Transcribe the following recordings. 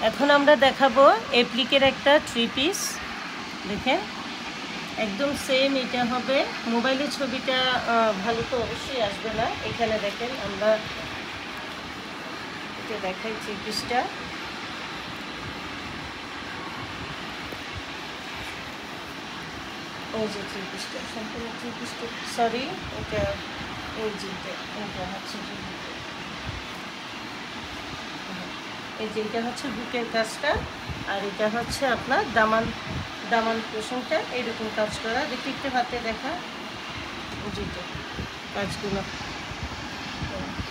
এখন আমরা দেখাবো অ্যাপ্লিকের একটা 3 পিস। দেখেন একদম সেম এটা হবে। মোবাইলের ছবিটা ভালো তো অবশ্যই আসবে না। এখানে দেখেন আমরা এটা দেখাই 3 পিসটা। এই যে 3 পিসটা সম্পূর্ণ 3 পিসটা, সরি এটা এই যে এটা হচ্ছে এই যে এটা হচ্ছে বুকের কাজটা, আর এটা হচ্ছে আপনার দামান পোষণটা এইরকম কাজ করা। দেখি একটু হাতে দেখা যেটা কাজগুলো,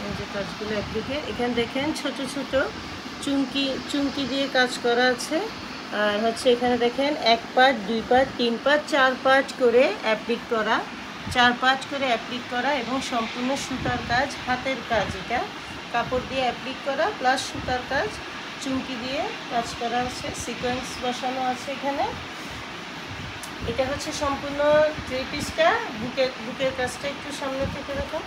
এই যে কাজগুলো একদিকে। এখানে দেখেন ছোট ছোট চুমকি দিয়ে কাজ করা আছে। আর হচ্ছে এখানে দেখেন 1 পার্ট 2 পার্ট 3 পার্ট 4 পার্ট করে অ্যাপ্লিক করা, 4 পার্ট করে অ্যাপ্লিক করা এবং সম্পূর্ণ সুতার কাজ, হাতের কাজ। এটা কাপড় দিয়ে অ্যাপ্লিক করা প্লাস সুতার কাজ, চুমকি দিয়ে কাজ করা আছে, সিকোয়েন্স বসানো আছে এখানে। এটা হচ্ছে সম্পূর্ণ 3 পিসটা। বুকের কাজটা একটু সামনে থেকে দেখো।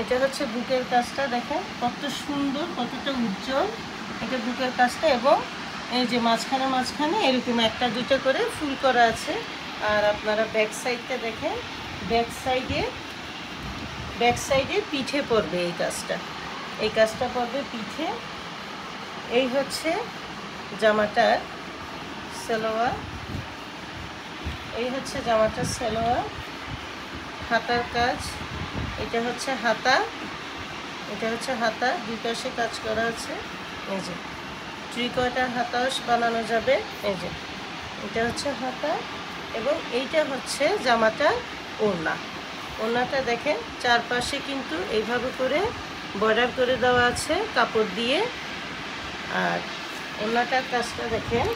এটা হচ্ছে বুকের কাজটা, দেখেন কত সুন্দর, কতটা উজ্জ্বল এটা বুকের কাজটা। এবং এই যে মাঝখানে এরকম 1টা 2টা করে ফুল করা আছে। আর আপনারা ব্যাক সাইডটা দেখেন, ব্যাক সাইডে পিঠে পড়বে এই কাজটা পড়বে পিঠে। এই হচ্ছে জামাটার সালোয়ার, এই হচ্ছে জামাটার সালোয়ার। হাতার কাজ, এটা হচ্ছে হাতা, দুই পাশে কাজ করা আছে। এই যে 3/4 হাতাও বানানো যাবে। এই যে এটা হচ্ছে হাতা এবং এইটা হচ্ছে জামাটা ওড়নাটা দেখেন চারপাশে কিন্তু এইভাবে করে বর্ডার করে দেওয়া আছে কাপড় দিয়ে। আর ওড়নাটার কাজটা দেখেন,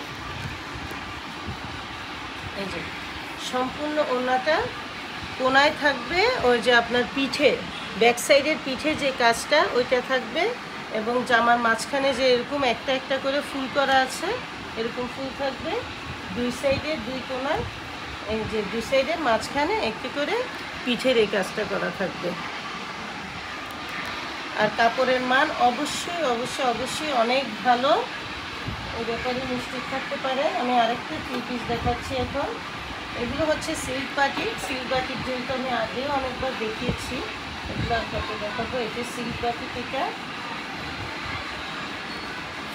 এই যে সম্পূর্ণ ওড়নাটা কোনায় থাকবে ওই যে আপনার পিঠে, ব্যাক সাইডের পিঠে যে কাজটা ওইটা থাকবে। এবং জামার মাঝখানে যে এরকম একটা করে ফুল করা আছে, এরকম ফুল থাকবে দুই সাইডের, দুই কোনায়। এই যে দুই সাইডের মাঝখানে একটু করে পিঠের এই কাজটা করা থাকবে। আর কাপড়ের মান অবশ্যই অনেক ভালো, এই ব্যাপারে নিশ্চিত থাকতে পারে। আমি আরেকটা 3 পিস দেখাচ্ছি এখন। এগুলো হচ্ছে সিল্ক বাটিক যেহেতু আমি আগেও অনেকবার দেখিয়েছি, এগুলো আপনাকে দেখাবো। এটা সিল্ক বাটিক,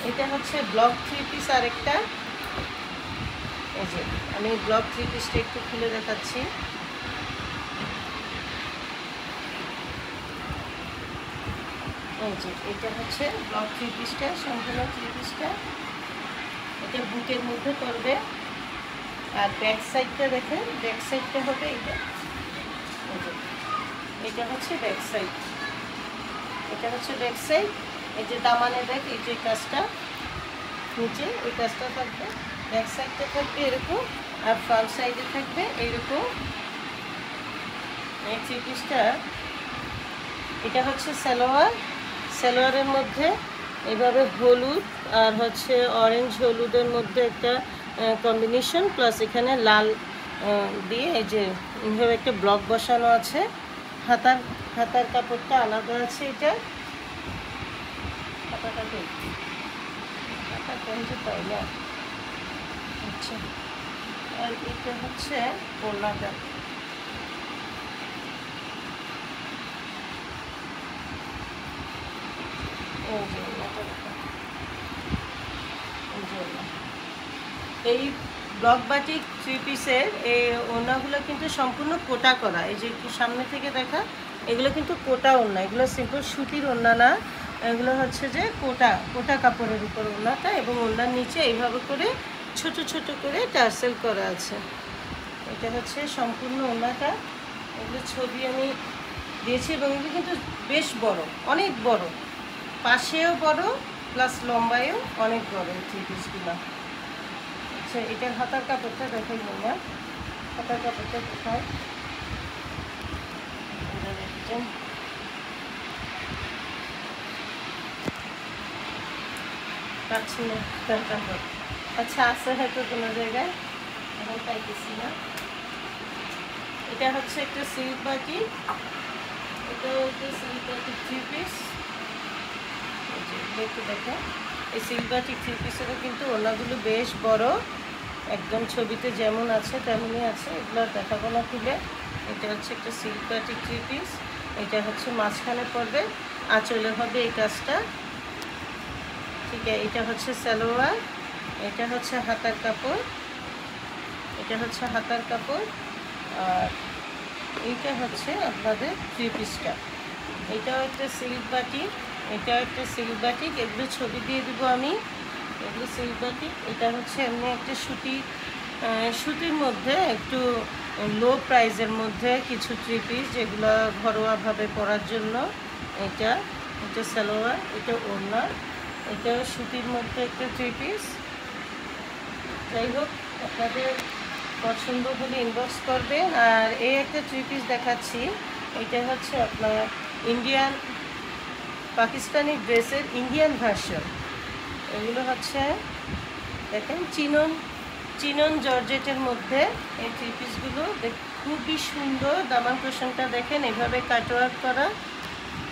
এটা হচ্ছে ব্লক 3 পিস আরেকটা। এই যে আমি ব্লক 3 পিসটা একটু খুলে দেখাচ্ছি। এই যে এটা হচ্ছে ব্লক 3 পিসটা, সম্পূর্ণ 3 পিসটা। এটা বুকের মধ্যে পড়বে। আর ব্যাক সাইডটা দেখেন, ব্যাক সাইডটা হবে এটা। এটা হচ্ছে ব্যাক সাইড, এই যে দামানে দেখ, এই যে কাজটা নিচে ওই কাজটা থাকবে। ব্যাক সাইডটা থাকবে এরকম, আর ফ্রন্ট সাইডে থাকবে এইরকম। এই 3 পিসটা, এটা হচ্ছে সালোয়ারের মধ্যে এইভাবে হলুদ আর হচ্ছে অরেঞ্জ হলুদের মধ্যে একটা কম্বিনেশন, প্লাস এখানে লাল দিয়ে এই যে এইভাবে একটা ব্লক বসানো আছে। হাতার কাপড়টা আলাদা আছে। এটা হাতাটা পাই না। আচ্ছা, আর এটা হচ্ছে ওড়নাটা। এই ব্লক বাটিক 3 পিসের এই ওড়নাগুলো কিন্তু সম্পূর্ণ কোটা করা। এই যে একটু সামনে থেকে দেখা, এগুলো কিন্তু কোটা ওড়না, এগুলো সিম্পল সুতির ওড়না না, এগুলো হচ্ছে যে কোটা কাপড়ের উপর ওড়নাটা। এবং ওড়নার নিচে এইভাবে করে ছোট করে টার্সেল করা আছে। এটা হচ্ছে সম্পূর্ণ ওড়নাটা। এগুলো ছবি আমি দিয়েছি এবং এগুলো কিন্তু বেশ বড়, অনেক বড়, পাশেও বড় প্লাস লম্বায়ও অনেক বড় এই 3 পিসগুলো। আচ্ছা, এটার হাতার কাপড়টা দেখাই না, হাতার কাপড়টা কোথায় দেখছেন? পাচ্ছি না হাতার কাপড়। আচ্ছা, আছে হয়তো কোনো জায়গায়, এখন পাইতেছি না। এটা হচ্ছে একটা সিল্ক বাটি, এটা হচ্ছে সিল্ক বাটি 3 পিস। একটু দেখো, এই সিল্ক বাটিক থ্রি পিসেরও কিন্তু ওড়নাগুলো বেশ বড়, একদম ছবিতে যেমন আছে তেমনই আছে, এগুলো দেখাবো না খুলে। এটা হচ্ছে একটা সিল্ক বাটিক থ্রি পিস, এটা হচ্ছে মাঝখানে পড়বে, আঁচলে হবে এই কাজটা, ঠিক আছে। এটা হচ্ছে সালোয়ার, এটা হচ্ছে হাতার কাপড়, এটা হচ্ছে হাতার কাপড়, আর এইটা হচ্ছে আপনাদের থ্রি পিসটা। এটাও একটা সিল্ক বাটিক, এটাও একটা সিল্ক বাটিক, এগুলো ছবি দিয়ে দিব আমি, এগুলো সিল্ক বাটিক। এটা হচ্ছে এমনি একটা সুতির মধ্যে একটু লো প্রাইসের মধ্যে কিছু থ্রি পিস, যেগুলো ঘরোয়াভাবে পরার জন্য। এটা এটা সালোয়ার, এটা ওড়না, এটাও সুতির মধ্যে একটা থ্রি পিস। যাই হোক, আপনাদের পছন্দ হলে ইনবক্স করবেন। আর এই একটা থ্রি পিস দেখাচ্ছি, এটা হচ্ছে আপনার ইন্ডিয়ান পাকিস্তানি ড্রেসের ইন্ডিয়ান ভার্সন। এগুলো হচ্ছে দেখেন চিনন জর্জেটের মধ্যে এই থ্রি পিসগুলো খুবই সুন্দর। দামান কুশনটা দেখেন, এভাবে কাটওয়ার্ক করা,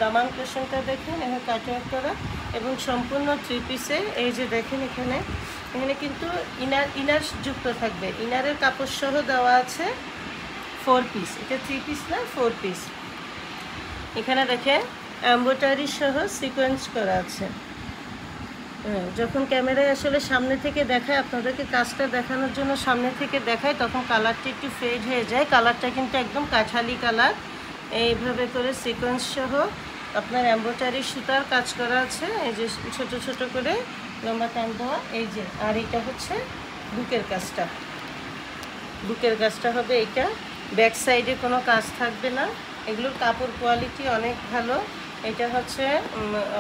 দামান কুশনটা দেখেন এভাবে কাটওয়ার্ক করা, এবং সম্পূর্ণ থ্রি পিসে এই যে দেখেন এখানে কিন্তু ইনার যুক্ত থাকবে, ইনারের কাপড় সহ দেওয়া আছে। 4 পিস, এটা 3 পিস না 4 পিস। এখানে দেখেন এমব্রয়ডারি সহ সিকোয়েন্স করা আছে। যখন ক্যামেরায় আসলে সামনে থেকে দেখায়, আপনাদেরকে কাজটা দেখানোর জন্য সামনে থেকে দেখায়, তখন কালারটা একটু ফেড হয়ে যায়। কালারটা কিন্তু একদম কাঠালি কালার। এইভাবে করে সিকোয়েন্স সহ আপনার এমব্রয়ডারি সুতার কাজ করা আছে, এই যে ছোট ছোট করে লম্বা টান দেওয়া, এই যে। আর এটা হচ্ছে বুকের কাজটা, বুকের কাজটা হবে এইটা, ব্যাক সাইডে কোনো কাজ থাকবে না। এগুলোর কাপড় কোয়ালিটি অনেক ভালো। এটা হচ্ছে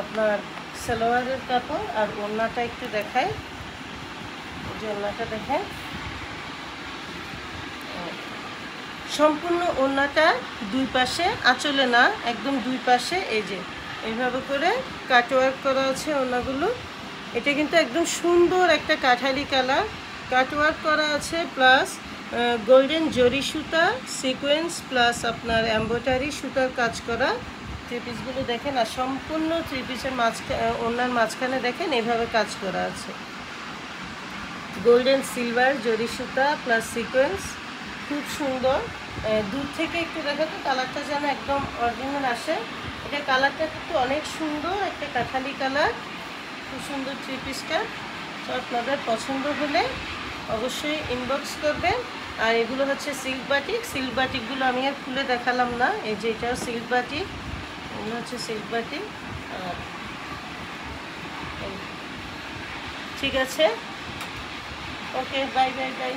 আপনার সালোয়ারের কাপড়। আর ওড়নাটা একটু দেখায়, যে ওড়নাটা দেখায়, সম্পূর্ণ ওড়নাটা দুই পাশে, আঁচলে না, একদম দুই পাশে এই যে এইভাবে করে কাটওয়ার্ক করা আছে ওড়নাগুলো। এটা কিন্তু একদম সুন্দর একটা কাঠালি কালার, কাটওয়ার্ক করা আছে, প্লাস গোল্ডেন জরি সুতা সিকোয়েন্স, প্লাস আপনার এমব্রয়ডারি সুতার কাজ করা থ্রি পিসগুলো দেখেন। আর সম্পূর্ণ থ্রি পিসের ওড়নার মাঝখানে দেখেন এইভাবে কাজ করা আছে, গোল্ডেন সিলভার জরি সুতা প্লাস সিকোয়েন্স, খুব সুন্দর। দূর থেকে একটু দেখাতো, কালারটা যেন একদম অরিজিনাল আসে। এটা কালারটা কিন্তু অনেক সুন্দর, একটা কাঠালি কালার, খুব সুন্দর থ্রি পিসটা। তো আপনাদের পছন্দ হলে অবশ্যই ইনবক্স করবেন। আর এগুলো হচ্ছে সিল্ক বাটিক, সিল্ক বাটিকগুলো আমি আর খুলে দেখালাম না, এই যে এটাও সিল্ক বাটিক, এগুলো হচ্ছে সিল্ক বাটিক। ঠিক আছে, ওকে, বাই বাই বাই।